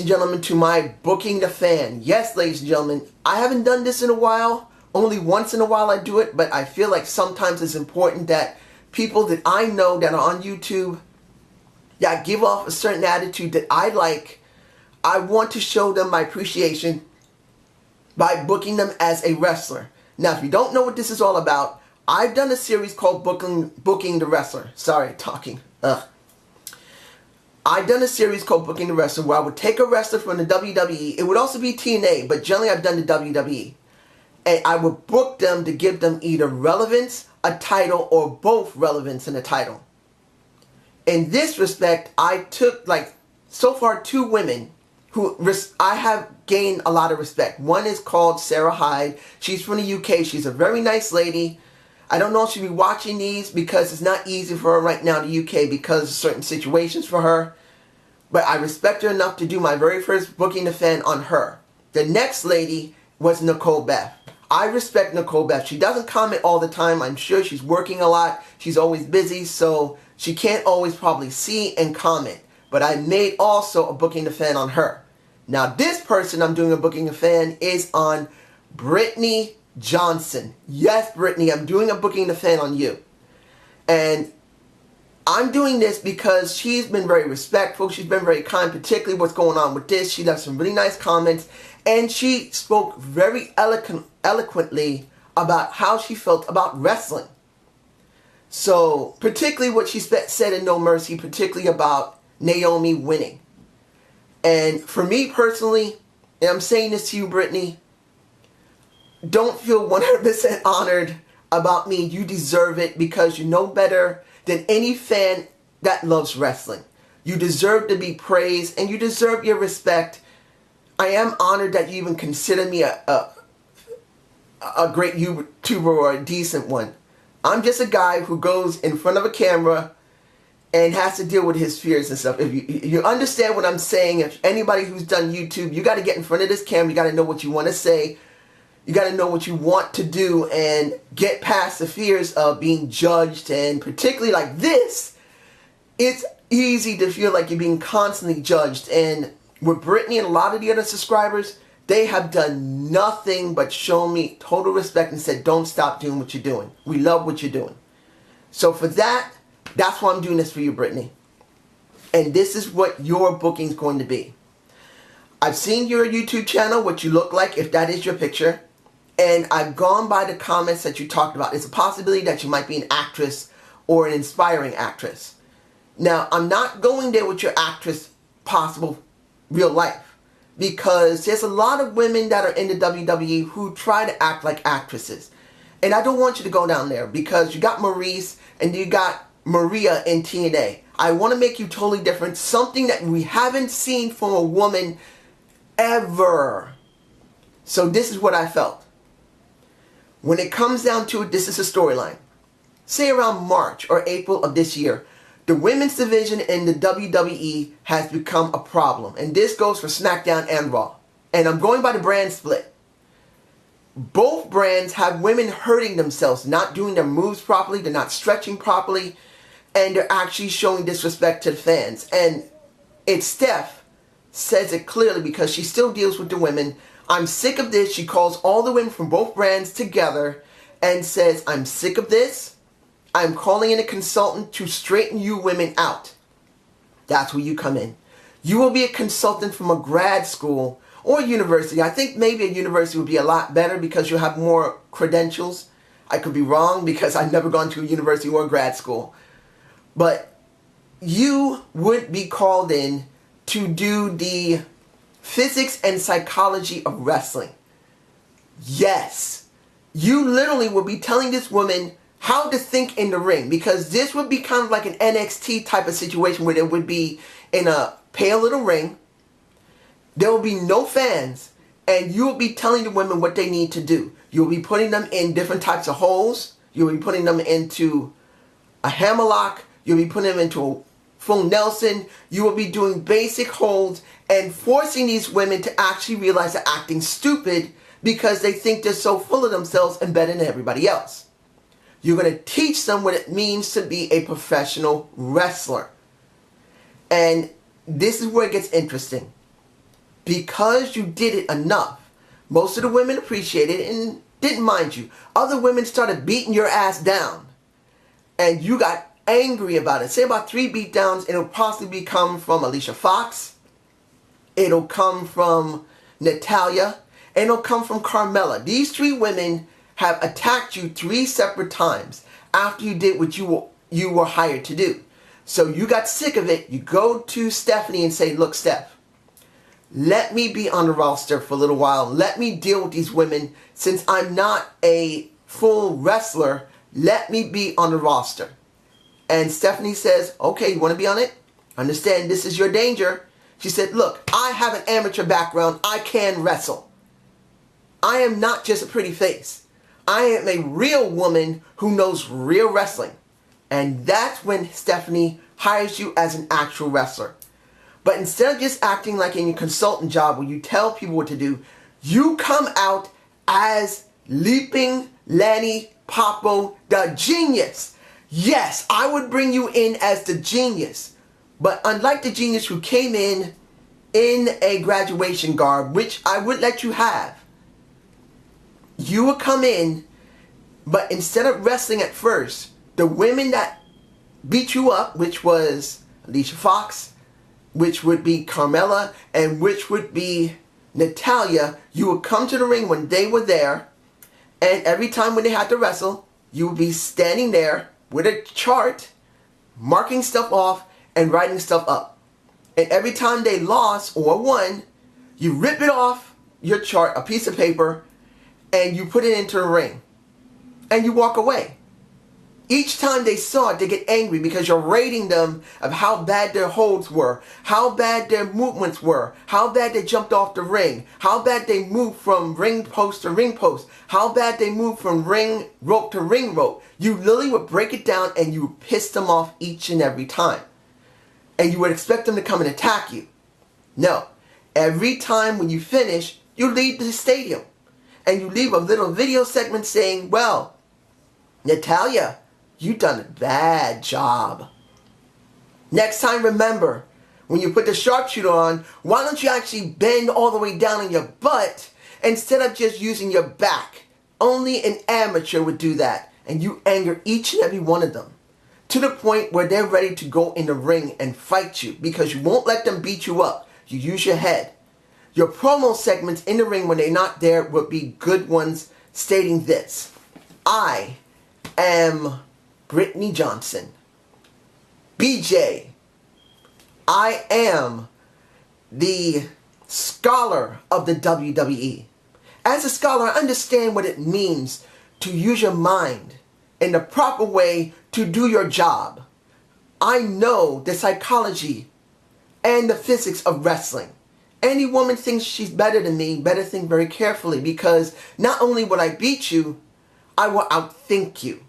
and gentlemen, to my Booking the Fan. Yes, ladies and gentlemen, I haven't done this in a while. Only once in a while I do it, but I feel like sometimes it's important that people that I know that are on YouTube, give off a certain attitude that I like. I want to show them my appreciation by booking them as a wrestler. Now, if you don't know what this is all about, I've done a series called Booking the Wrestler. Sorry, talking. I've done a series called Booking the Wrestler where I would take a wrestler from the WWE. It would also be TNA, but generally I've done the WWE. And I would book them to give them either relevance, a title, or both relevance and a title. In this respect, I took, so far 2 women who I have gained a lot of respect. One is called Sarah Hyde. She's from the UK. She's a very nice lady. I don't know if she'll be watching these because it's not easy for her right now in the UK because of certain situations for her. But I respect her enough to do my very first Booking the Fan on her. The next lady was Nicole Beth. I respect Nicole Beth. She doesn't comment all the time. I'm sure she's working a lot. She's always busy, so she can't always probably see and comment. But I made also a Booking the Fan on her. Now this person I'm doing a Booking the Fan is on Brittany Johnson. Yes, Brittany, I'm doing a Booking the Fan on you. And I'm doing this because she's been very respectful. She's been very kind, particularly what's going on with this. She left some really nice comments. And she spoke very eloquently about how she felt about wrestling. So, particularly what she said in No Mercy, particularly about Naomi winning. And for me personally, and I'm saying this to you, Brittany, don't feel 100% honored about me. You deserve it because you know better than any fan that loves wrestling. You deserve to be praised and you deserve your respect. I am honored that you even consider me a great YouTuber or a decent one. I'm just a guy who goes in front of a camera and has to deal with his fears and stuff. If you understand what I'm saying, if anybody who's done YouTube, you got to get in front of this camera. You got to know what you want to say. You got to know what you want to do and get past the fears of being judged. And particularly like this, it's easy to feel like you're being constantly judged. And with Brittany and a lot of the other subscribers, they have done nothing but show me total respect and said, don't stop doing what you're doing. We love what you're doing. So for that, that's why I'm doing this for you, Brittany. And this is what your booking is going to be. I've seen your YouTube channel, what you look like, if that is your picture. And I've gone by the comments that you talked about. It's a possibility that you might be an actress or an inspiring actress. Now, I'm not going there with your actress possible real life. Because there's a lot of women that are in the WWE who try to act like actresses. And I don't want you to go down there because you got Maurice and you got Maria in TNA. I want to make you totally different. Something that we haven't seen from a woman ever. So this is what I felt. When it comes down to it, this is a storyline. Say around March or April of this year, the women's division in the WWE has become a problem. And this goes for SmackDown and Raw. And I'm going by the brand split. Both brands have women hurting themselves, not doing their moves properly, they're not stretching properly, and they're actually showing disrespect to the fans. And it's Steph says it clearly because she still deals with the women. I'm sick of this. She calls all the women from both brands together and says, I'm sick of this. I'm calling in a consultant to straighten you women out. That's where you come in. You will be a consultant from a grad school or university. I think maybe a university would be a lot better because you'll have more credentials. I could be wrong because I've never gone to a university or a grad school. But you would be called in to do the physics and psychology of wrestling. Yes. You literally would be telling this woman how to think in the ring, because this would be kind of like an NXT type of situation where there would be in a pale little ring, there will be no fans, and you will be telling the women what they need to do. You'll be putting them in different types of holes. You'll be putting them into a hammerlock. You'll be putting them into a full Nelson. You will be doing basic holds and forcing these women to actually realize they're acting stupid because they think they're so full of themselves and better than everybody else. You're going to teach them what it means to be a professional wrestler. And this is where it gets interesting. because you did it enough, most of the women appreciated it and didn't mind you. Other women started beating your ass down. And you got angry about it. Say about 3 beatdowns, it'll possibly come from Alicia Fox. It'll come from Natalia. And it'll come from Carmella. These 3 women have attacked you 3 separate times after you did what you were hired to do. So you got sick of it. You go to Stephanie and say, look, Steph, let me be on the roster for a little while. Let me deal with these women. Since I'm not a full wrestler, let me be on the roster. And Stephanie says, okay, you want to be on it? Understand this is your danger. She said, look, I have an amateur background. I can wrestle. I am not just a pretty face. I am a real woman who knows real wrestling. And that's when Stephanie hires you as an actual wrestler. But instead of just acting like in your consultant job where you tell people what to do, you come out as Leaping Lanny Popo, the genius. Yes, I would bring you in as the genius. But unlike the genius who came in a graduation garb, which I would let you have, you would come in, but instead of wrestling at first, the women that beat you up, which was Alicia Fox, which would be Carmella, and which would be Natalia, you would come to the ring when they were there, and every time when they had to wrestle, you would be standing there with a chart, marking stuff off and writing stuff up. And every time they lost or won, you rip it off your chart, a piece of paper, and you put it into the ring. And you walk away. Each time they saw it, they get angry because you're rating them of how bad their holds were, how bad their movements were, how bad they jumped off the ring, how bad they moved from ring post to ring post, how bad they moved from ring rope to ring rope. You literally would break it down and you would piss them off each and every time. And you would expect them to come and attack you. No. Every time when you finish, you leave the stadium. And you leave a little video segment saying, well, Natalia, you done a bad job. Next time, remember, when you put the sharpshooter on, why don't you actually bend all the way down on your butt instead of just using your back? Only an amateur would do that. And you anger each and every one of them to the point where they're ready to go in the ring and fight you because you won't let them beat you up. You use your head. Your promo segments in the ring when they're not there would be good ones stating this. I am Brittany Johnson. BJ. I am the scholar of the WWE. As a scholar, I understand what it means to use your mind in the proper way to do your job. I know the psychology and the physics of wrestling. Any woman thinks she's better than me, better think very carefully because not only will I beat you, I will outthink you.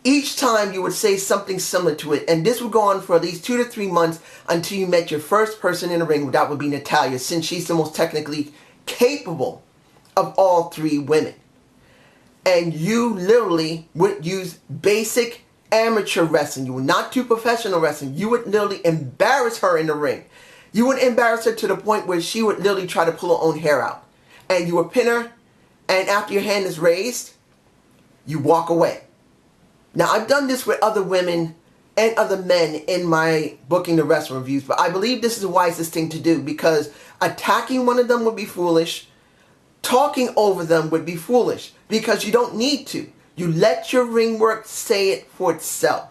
Each time you would say something similar to it, and this would go on for at least 2 to 3 months until you met your first person in the ring. That would be Natalia, since she's the most technically capable of all 3 women. And you literally would use basic amateur wrestling. You would not do professional wrestling. You would literally embarrass her in the ring. You would embarrass her to the point where she would literally try to pull her own hair out. And you would pin her, and after your hand is raised, you walk away. Now, I've done this with other women and other men in my Booking the Wrestler reviews, but I believe this is the wisest thing to do because attacking one of them would be foolish. Talking over them would be foolish because you don't need to. You let your ring work say it for itself.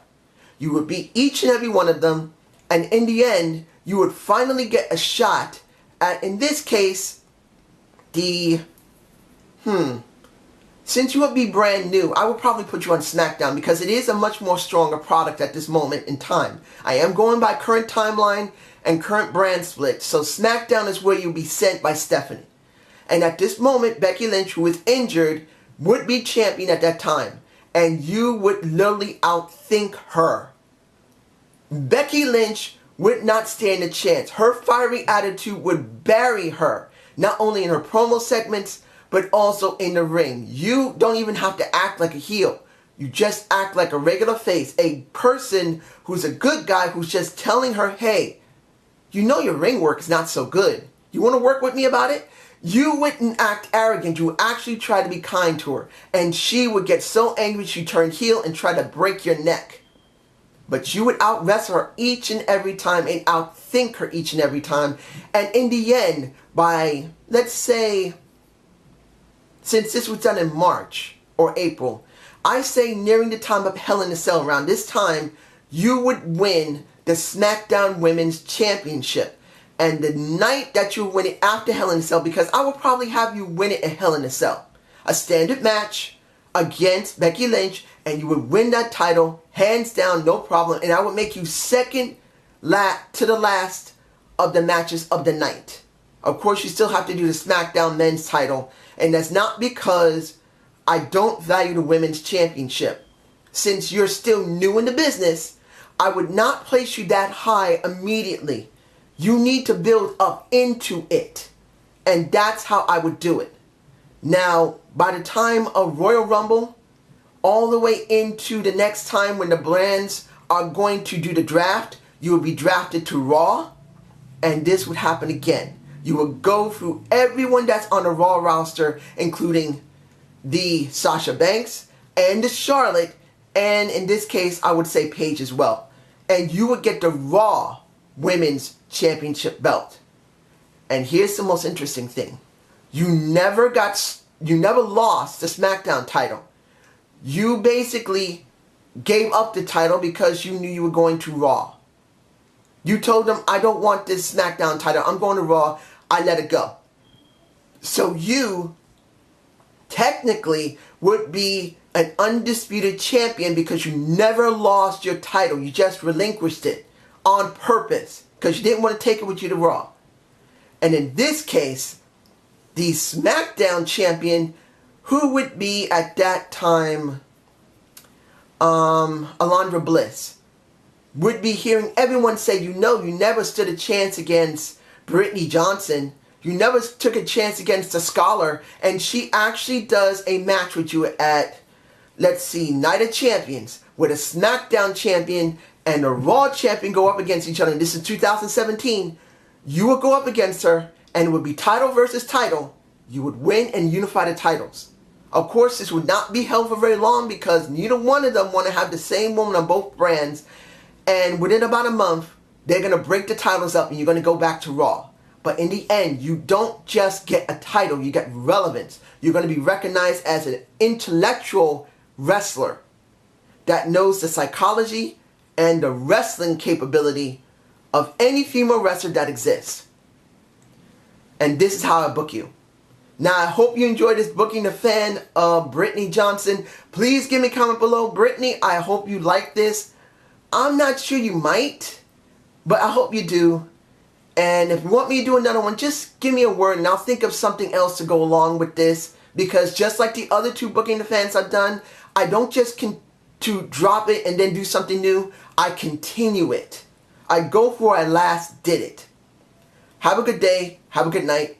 You would beat each and every one of them, and in the end, you would finally get a shot at, in this case, the, since you would be brand new, I would probably put you on SmackDown because it is a much more stronger product at this moment in time. I am going by current timeline and current brand split, so SmackDown is where you'll be sent by Stephanie. And at this moment, Becky Lynch, who is injured, would be champion at that time. And you would literally outthink her. Becky Lynch would not stand a chance. Her fiery attitude would bury her, not only in her promo segments, but also in the ring. You don't even have to act like a heel. You just act like a regular face, a person who's a good guy who's just telling her, hey, you know your ring work is not so good. You want to work with me about it? You wouldn't act arrogant. You would actually try to be kind to her. And she would get so angry she turned heel and try to break your neck. But you would out-wrestle her each and every time and outthink her each and every time. And in the end, by, let's say, since this was done in March or April, I say nearing the time of Hell in a Cell, around this time, you would win the SmackDown Women's Championship. And the night that you win it after Hell in a Cell, because I will probably have you win it at Hell in a Cell, a standard match against Becky Lynch, and you would win that title hands down, no problem. And I would make you second to the last of the matches of the night. Of course, you still have to do the SmackDown Men's title, and that's not because I don't value the Women's Championship. Since you're still new in the business, I would not place you that high immediately. You need to build up into it. And that's how I would do it. Now, by the time of Royal Rumble, all the way into the next time when the brands are going to do the draft, you will be drafted to Raw. And this would happen again. You will go through everyone that's on the Raw roster, including the Sasha Banks and the Charlotte. And in this case, I would say Paige as well. And you would get the Raw Women's Championship belt. And here's the most interesting thing. You never lost the SmackDown title. You basically gave up the title because you knew you were going to Raw. You told them, I don't want this SmackDown title. I'm going to Raw. I let it go. So you technically would be an undisputed champion because you never lost your title. You just relinquished it on purpose because you didn't want to take it with you to Raw. And in this case, the SmackDown champion, who would be at that time Alundra Bliss, would be hearing everyone say, you never stood a chance against Brittany Johnson. You never took a chance against a scholar. And she actually does a match with you at, let's see, Night of Champions, where the SmackDown champion and the Raw champion go up against each other. And this is 2017. You would go up against her, and it would be title versus title. You would win and unify the titles. Of course, this would not be held for very long because neither one of them want to have the same woman on both brands. And within about a month, they're going to break the titles up and you're going to go back to Raw. But in the end, you don't just get a title, you get relevance. You're going to be recognized as an intellectual wrestler that knows the psychology and the wrestling capability of any female wrestler that exists. And this is how I book you. Now, I hope you enjoyed this booking the fan of Brittany Johnson. Please give me a comment below. Brittany, I hope you like this. I'm not sure you might, but I hope you do. And if you want me to do another one, just give me a word and I'll think of something else to go along with this. Because just like the other two Booking the Fans I've done, I don't just to drop it and then do something new. I continue it. I go for where I last did it. Have a good day. Have a good night.